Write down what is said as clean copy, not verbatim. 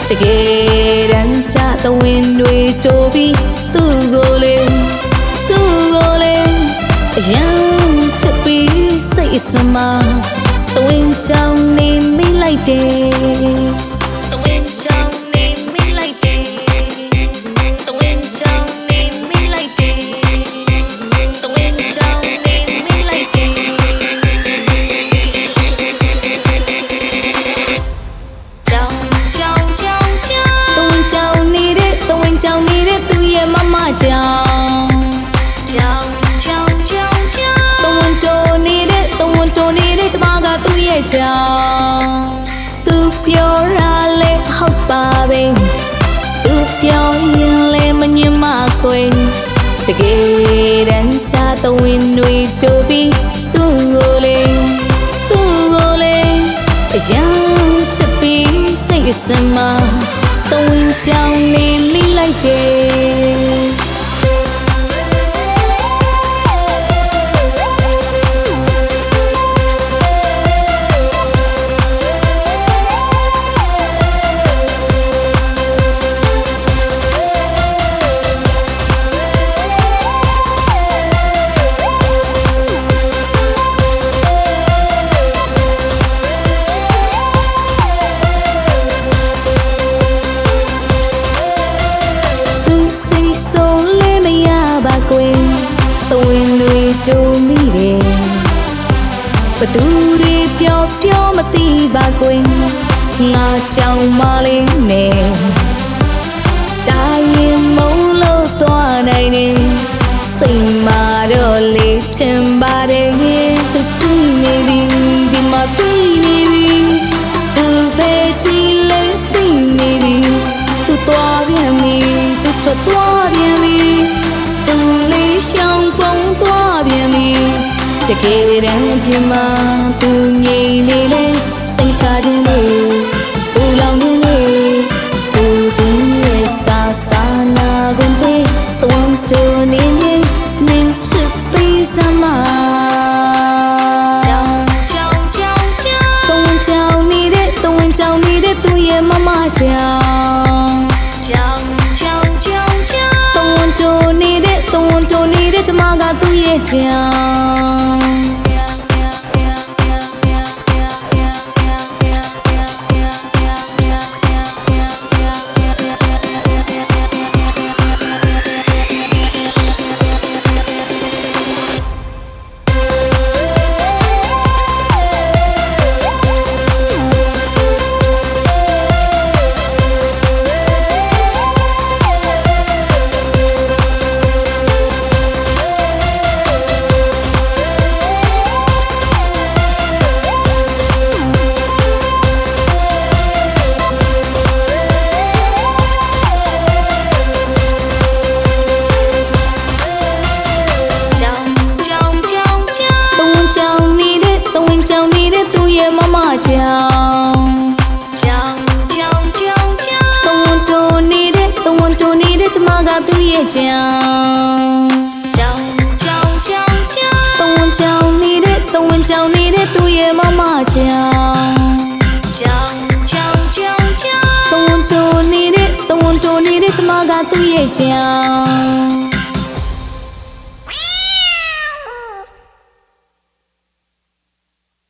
တကယ်တမ်းချသဝင်းတွေတိုးပြီးသူ့ကိုလေအယံချစ်ပြီးစိတ်အစမသဝင်းချောင်းနေမိလိုက်တယ်သဝင်းချောင်းနေမိလိုက်တယ်သဝင်းချောင်းနေမိလိုက်တယ်သဝင်းချောင်းနေမိလိုက်တယ်ချောင်းချောင်းချောင်းချောင်းသဝင်းချောင်းနေတဲ့သူရဲ့မမချောင်းချောင်းချောင်းချောင်းချောင်းသဝင်းတိုးနေတဲ့ကျမကသူ့ရဲ့ချောင်းသူပြောရလေဟုတ်ပါပဲသူပြောရင်လေမငြင်းမခွေတကယ်တမ်းချသဝင်းတွေတိုးပြီးသူ့ကိုလေအယံချစ်ပြီးစိတ်အစမသဝင်းချောင်းနေလိလိုက်တယ်တိုးမိတယ်ဘသူတွေပြောမသိပါကွယ်ငါကြောင်မလေးနဲ့ကြာရင်မုန်းလို့သွားနိုင်တယ်စိတ်မာတော့လေထင်ပါတယ်သူချီနေပြီဒီမှာသိနေပြီသူပဲချီလေသိနေပြီသူသွားပြန်ပြီသူထွက်သွားပြန်ပြီသူလေးရှောင်းပုံသွားပြန်ပြီတကယ်တမ်းပြမသူငြိမ်နေလေစိတ်ချခြင်းလို့ပူလောင်နေလေကိုချင်းရဲ့စာနာကုန်ပေးသွန်တိုးနေနေနင်းချစ်ပေးစမ်းမကြောင်နေတဲ့သူရဲ့မမကြောင်တိုးနေတဲ့ကျမကသူ့ရဲ့ချောင်းမမကြောင်တိုးနေတဲ့ကျမကသူ့ရဲ့ချောင်းနေတဲ့သူ့ရဲ့မမကြောင်တိုးနေတဲ့ကျမကသူ့ရဲ့ချောင်း